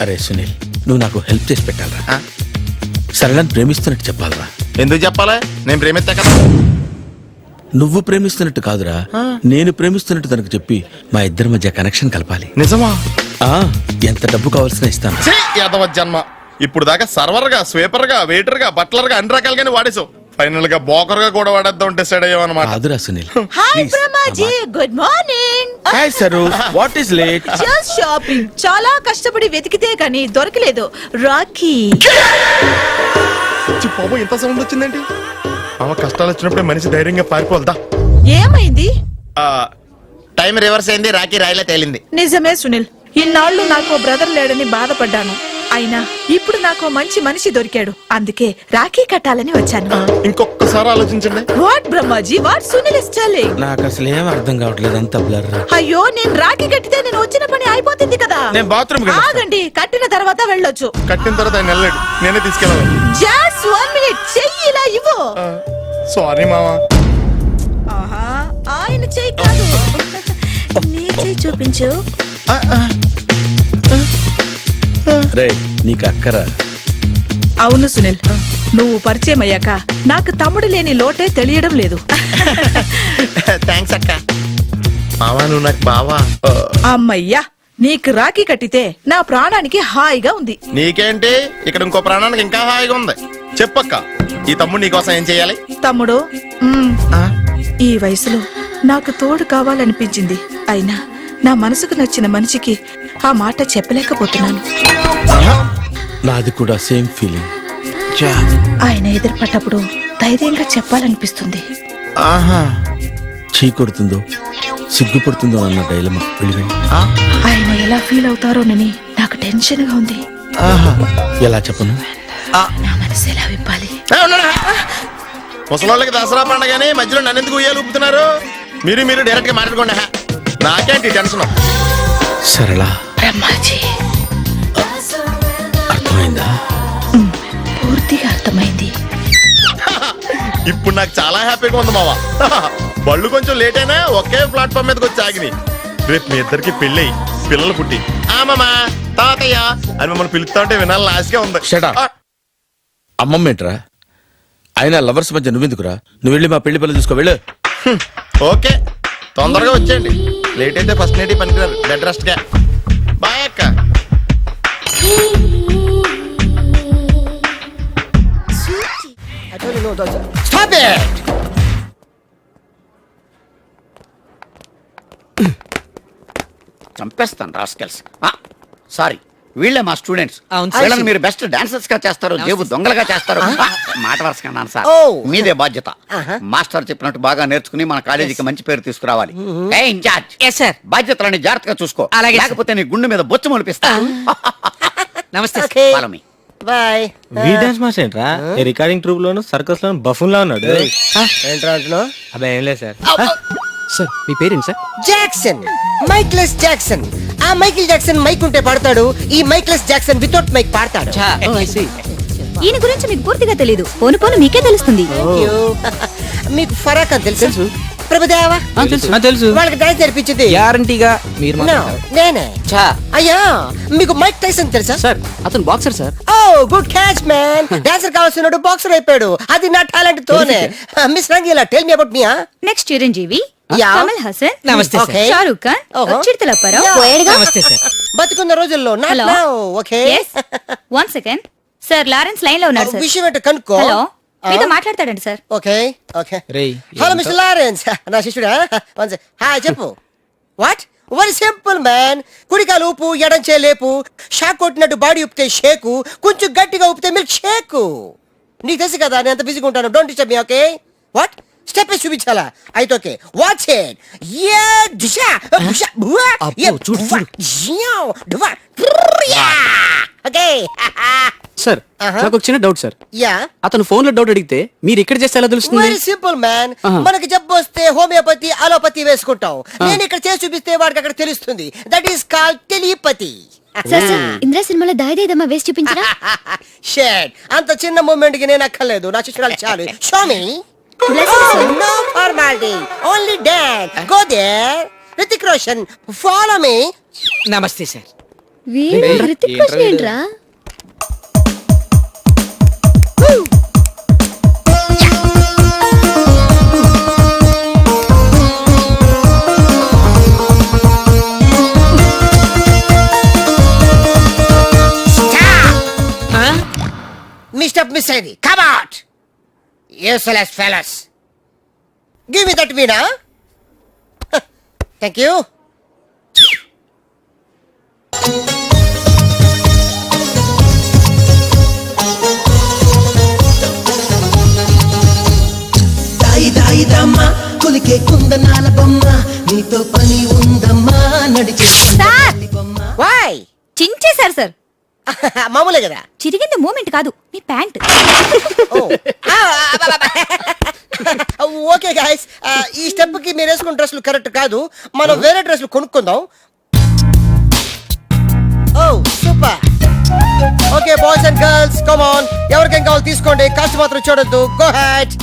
అరే సునీల్, నువ్వు నాకు హెల్ప్ చేసి పెట్టాలరా. సరళని ప్రేమిస్తున్నట్టు చెప్పాలరా. ఎందుకు చెప్పాలా? నేను ప్రేమిస్తా కదా. నువ్వు ప్రేమిస్తున్నట్టు కాదురా, నేను ప్రేమిస్తున్నట్టు తనకు చెప్పి మా ఇద్దరి మధ్య కనెక్షన్ కలపాలి. నిజమా? ఎంత డబ్బు కావాల్సిన ఇస్తాను. యాదవ జన్మ. ఇప్పుడు దాకా సర్వర్ గా, స్వీపర్ గా, వెయిటర్ గా, బట్లర్ గా అన్ని రకాలుగానే వాడేసావు. ఫైనల్ గా బోకర్ గా కూడా వాడేద్దాం డిసైడ్ అయ్యామన్నమాట. కాదురా Sunil. Hi Brahmaji, good morning. Hi sir, what is late? Just shopping. చాలా కష్టపడి వెతికితే కానీ దొరకలేదు. రాఖీ. బాబు ఇంత సౌండ్ వచ్చిందేంటి? అమ్మ కష్టాలు వచ్చినప్పుడే మనిషి ధైర్యంగా పారిపోల్దా. ఏమైంది? టైం రివర్స్ అయింది, రాఖీ రాయిలా తేలింది. నిజమే సునీల్, ఇన్నాళ్ళు నాకు బ్రదర్ లేడని బాధపడ్డాను. అయినా ఇప్పుడు నాకు మంచి మనిషి దొరికాడు. అందుకే రాఖీ కట్టాలని వచ్చాను. ఇంకొకసారి ఆలోచించండి. What Brahmaji, what Sunil is telling? నాకు అసలు ఏం అర్థం కావట్లేదు, అంత బ్లర్. అయ్యో, నేను రాఖీ కట్టితే నేను వచ్చిన పని అయిపోతుంది కదా. నేను బాత్రూమ్ ఆగండి, కట్టిన తర్వాత వెళ్ళొచ్చు. కట్టిన తర్వాత ఆయన వెళ్ళాడు, నేనే తీసుకెళ్ళాలి. జస్ట్ 1 minute, చెయ్యి ఇలా ఇవ్వు. సారీ మామా. ఆహా, ఆయన చెయ్యి కాదు, నీ చెయ్యి చూపించు. రే, నీకు అక్కరా? అవును సునీల్, నువ్వు పరిచయం అయ్యాక నాకు తమ్ముడు లేని లోటే తెలియడం లేదు. థ్యాంక్స్ అక్క. మావా, నువ్వు నాకు బావా. అమ్మయ్యా, నీకు రాఖీ కట్టితే నా ప్రాణానికి హాయిగా ఉంది. నీకేంటి, ఇక్కడ ఇంకో ప్రాణానికి ఇంకా హాయిగా ఉంది. చెప్పక్క, ఈ తమ్ముడు నీకోసం ఏం చెయ్యాలి? తమ్ముడు, ఈ వయసులో నాకు తోడు కావాలనిపించింది. అయినా నా మనసుకు నచ్చిన మనిషికి ఆ మాట చెప్పలేకపోతున్నాను. నాది కూడా సేమ్ ఫీలింగ్. ఆయన ఎదురుపడ్డప్పుడు ధైర్యంగా చెప్పాలనిపిస్తుంది. చీ కొడుతుందో సిగ్గుపడుతుందో అన్న డైలమా. ఆయన ఎలా ఫీల్ అవుతారోనని నాకు టెన్షన్ గా ఉంది. ఎలా చెప్పను? నా మనసు ఎలా విప్పాలి? ముసలోళ్ళకి దసరా పండగని మధ్యలో నన్ను ఎందుకు ఉయ్యాలు ఊపుతున్నారు? మీరు డైరెక్ట్ గా మాట్లాడుకోండి. నాకేంటి టెన్షన్? సరళ, బ్రహ్మాజీ, అర్థమైందా? పూర్తిగా అర్థమైంది. ఇప్పుడు నాకు చాలా హ్యాపీగా ఉంది మావా. బళ్ళు కొంచెం లేట్ అయినా ఒకే ప్లాట్ఫామ్ మీదకి వచ్చి ఆగినాయి. రేపు మీ ఇద్దరికి పెళ్ళి, పిల్లలు పుట్టి మామా తాతయ్య అని మమ్మల్ని పిలుస్తా ఉంటే వినాలని ఆశగా ఉంది. అమ్మమ్మ ఏంట్రా? అయినా లవర్స్ మధ్య నువ్వెందుకురా? నువ్వు వెళ్ళి మా పెళ్లి పిల్లలు చూసుకో, వెళ్ళు. ఓకే, తొందరగా వచ్చేయండి. లేట్ అయితే ఫస్ట్ నైట్ పనికిరారు. బెడ్ రెస్ట్ గా. బాయ్ అక్క. Stop it! చంపేస్తాను రాస్కెల్స్. సారీ, వీళ్ళే మా స్టూడెంట్స్. వీళ్ళని మీరు బెస్ట్ డాన్సర్స్ గా చేస్తారు, జేబు దొంగలుగా చేస్తారు. మాట వరుసకన్నాను సార్, మీదే బాధ్యత. మాస్టర్ చెప్పినట్టు బాగా నేర్చుకుని మన కాలేజీకి మంచి పేరు తీసుకురావాలి. ఏ ఇన్ఛార్జ్, బాధ్యతలని జాగ్రత్తగా చూసుకో, లేకపోతే నీ గుండె మీద బొచ్చు మొలిపిస్తా. నమస్తే. బాయ్. వీ డాన్స్ మాస్టర్ ఏంట్రా? రికార్డింగ్ ట్రూప్ లోను, సర్కస్ లోను బఫూన్ లా ఉన్నాడు. ఏంట్రా అంటున్నావు? అబ్బా ఏం లేదు సార్. సార్ మీ పేరేంటి సార్? Jackson, mikeless Jackson. ఆ మైకిల్ జాక్సన్ మైక్ ఉంటే పాడతాడు, ఈ మైక్లెస్ జాక్సన్ వితౌట్ మైక్ పాడతాడు. ఈయన గురించి మీకు పూర్తిగా తెలియదు, పోను పోను మీకే తెలుస్తుంది. మీకు ఫరాక్ అని తెలుసు? ప్రభుదేవా తెలుసు. వాళ్ళకి డాన్స్ నేర్పించింది గ్యారంటీగా మీరు. నేనే. అయ్యా, మీకు మైక్ టైసన్ తెలుసా? సార్ అతను boxer sir. Oh good catch man. Dancer కావాల్సినోడు బాక్సర్ అయిపోయాడు. అది నా టాలెంట్ తోనే. Miss Rangeela, tell me about me. Next Chiranjeevi, yeah. Kamal Haasan, నమస్తే సార్. షారూక్ ఖాన్, ఓహో. చిరుతలప్పారావు. నమస్తే సార్. బతుకున్న రోజుల్లో hello. Okay. One second sir, Lawrence line లో ఉన్నారు సార్. విషయం ఏంటో కనుక్కో. హలో, మీతో మాట్లాడతాడండి సార్. Okay okay. రేయ్, హలో మిస్టర్ లారెన్స్, నా శిష్యుడా? హాయ్, చెప్పు. వాట్? Very simple man. కుడికాలు ఊపు, ఎడం చేయి లేపు. షాక్ కొట్టినట్టు బాడీ ఊపితే షేకు, కొంచెం గట్టిగా ఊపితే మిల్క్ షేకు. నీకు తెలుసు కదా నేను ఎంత బిజీగా ఉంటాను. Don't disturb me. Okay? What? Step చూపించాలా? అయితే okay, watch it. Yeah Disha Disha బువా. యా చూడు. Yeah okay. సార్ నాకు ఒక చిన్న డౌట్ సార్. యా. అతను ఫోన్ లో డౌట్ అడిగితే మీరు ఇక్కడ చేస్తే ఎలా తెలుస్తుంది? Very simple man. మనకి జబ్బు వస్తే హోమియోపతి, అలోపతి వేసుకుంటాం. నేను ఇక్కడ చేసి చూపిస్తే వాడికి అక్కడ తెలుస్తుంది. That is called telepathy. Indra సినిమాలో దాయిదేదమ్మా వేసి చూపించరా? షేట్, అంత చిన్న మూమెంట్ కి నేను అక్కర్లేదు, నా శిష్యురాలు చాలు. Show me. No formality, only dance. Go there. Hrithik Roshan, follow me. నమస్తే సార్. వీడు హృతిక్ రోషన్ ఏంట్రా? మిస్టర్ మిస్ అయింది. Come out useless fellows. Give me that veena. Thank you. దాయి దాయి దమ్మ కొలికే కుందనాల బొమ్మ నీతో పని ఉందమ్మా నడిచే సార్ వై చించేశారు సార్. మామూలే కదా. చిరిగింది మూమెంట్ కాదు, మీ ప్యాంట్. ఓకే గాయస్, ఈ స్టెప్ కి మీరు వేసుకున్న డ్రెస్లు కరెక్ట్ కాదు. మనం వేరే డ్రెస్లు కొనుక్కుందాం. Oh super. Okay boys and girls come on, ఎవరికేం కావాలి తీసుకోండి, కాస్ట్ మాత్రం చూడొద్దు. Go ahead.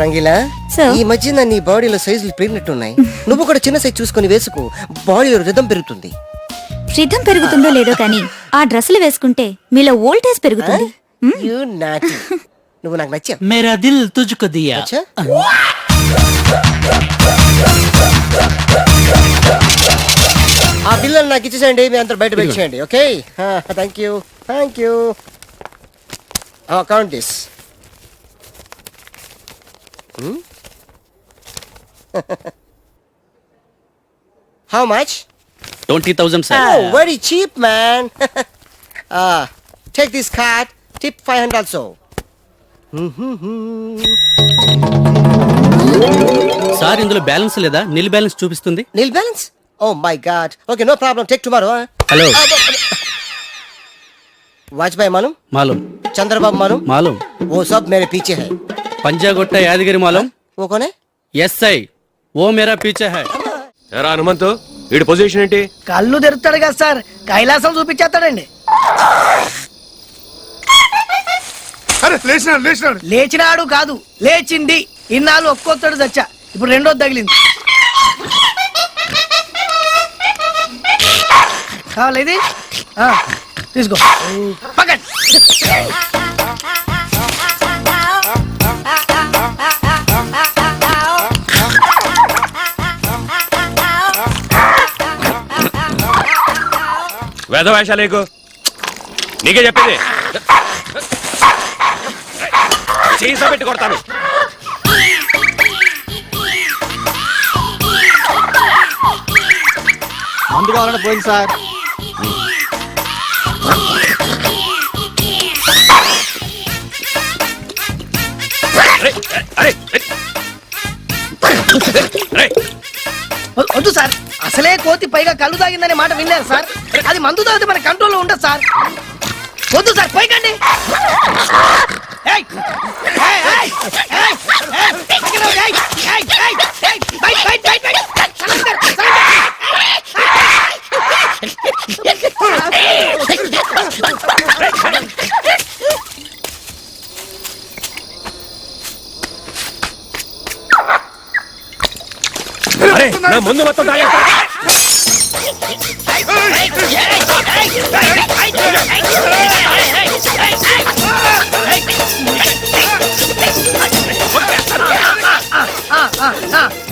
రంగిలా, Sir. ఈ మధ్యన నీ బాడీలో సైజులు పెరిగినట్టున్నాయి. నువ్వు కూడా చిన్న సైజ్ చూసుకొని వేసుకో, బాడీలో రిథం పెరుగుతుంది. రిధం పెరుగుతుందో లేదో కానీ ఆ డ్రెస్సులు వేసుకుంటే మీలో వోల్టేజ్ పెరుగుతుంది. You naughty. నువ్వు నాకు నచ్చావు. మేరా దిల్ తుజ్కో దియా. అచ్చా? ఆ బిల్లులు నాకు ఇచ్చేసేయండి, మీ అంతా బయట పెట్టేయండి. Okay, thank you thank you. Count this. How much? 20,000 sir. Oh, very cheap, man. Take this card. Tip 500 also. Sir ఇందులో బ్యాలెన్స్ లేదా? నిల్ బ్యాలెన్స్ చూపిస్తుంది. Nil balance? Oh my God. Okay, no problem. Take tomorrow. Huh? Hello Vajpayee मालूम? మాలూం चंद्रबाबू मालूम? మాలూం वो सब मेरे पीछे है. పంజాగొట్ట యాదగిరి మాలూం. वो कौन है? ఎస్ఐ ఓ మేరా పీచే హై. ఎరా హనుమంతు, వీడి పొజిషన్ ఏంటి? కళ్ళు తెరుతాడు కదా సార్, కైలాసం చూపించేస్తాడండి. అరే లేచినాడు. లేచినాడు కాదు, లేచింది. ఇన్నాళ్ళు ఒక్కొక్కడు చచ్చా, ఇప్పుడు రెండోది తగిలింది. కావాలి ఇది? తీసుకో పక్కన. వేదవేషాలేకు నీకే చెప్పేది. సీసా పెట్టి కొడతాను. మందు కావాలని పోయింది సార్. వద్దు సార్, అసలే కోతి పైగా కళ్ళు తాగిందనే మాట విన్నారు సార్. అది మందు తాగితే మన కంట్రోల్లో ఉండదు సార్. వద్దు సార్, పైకండి. నా ముందు మొత్తం తాగేస్తా.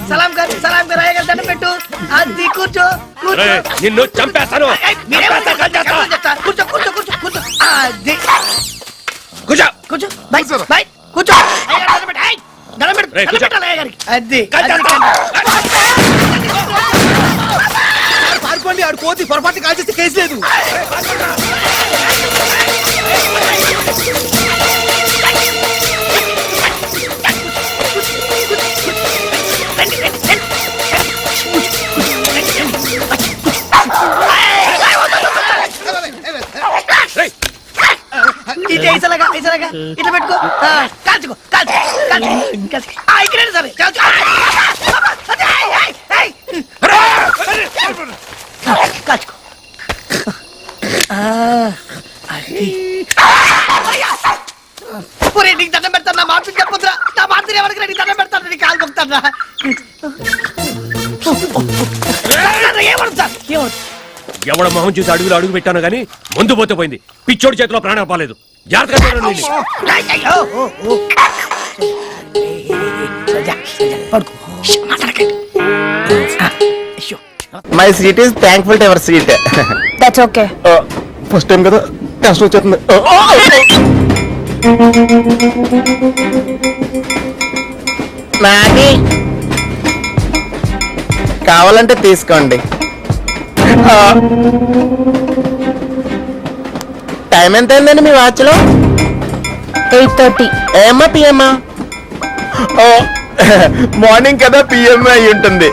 సలాం కర్ అయ్యగారు దండం పెట్టు. అది కూర్చో కూర్చో. నిన్ను చంపేస్తాను. కూర్చో కూర్చో కూర్చో కూర్చో. అది కూర్చో. కూర్చో బై బై కూర్చో. అయ్యగారు దండం పెట్టు. దండం పెట్టు. రేయ్, కూర్చో. దండం పెట్టాలి అయ్యగారికి. అది పారిపోండి, ఆడు కోతి పొరపాటు కాల్ చేస్తే కేసు లేదు. ఇది ఐసలాగా ఐసలాగా ఇట్లా పెట్టుకో. కాల్చుకో కాల్చుకో కాల్చుకో. ఇక్కడ సరే కాల్చుకో. కాల్చుకో. ఒరే నీకు దండం పెడతాను, నా మాట చెప్పొద్దురా. నా మాట ఎవరికి నీకు దండం పెడతాను, నీ కాలు మొక్కుతాను. ఏమవుతుంది సార్, ఏమవుతుంది? ఎవడ మొహం చూసి అడుగులు అడుగు పెట్టాను గానీ ముందు పోతే పోయింది. పిచ్చోడి చేతిలో ప్రాణం పాలేదు. జాగ్రత్తగా చూడండి వీడిని. అయ్యయ్యో, ఓ, ఓ. సజ్జా, సజ్జా, పడుకో. మాట్లాడకండి. అయ్యో. My seat is thankful to ever seat. That's okay. First time కదా కష్టం వచ్చేస్తుంది. నాని కావాలంటే తీసుకోండి. టైం ఎంత అయిందండి మీ వాచ్లో? 8:30. ఏమ్మా పిఎమ్మా? మార్నింగ్ కదా పిఎం అయి ఉంటుంది.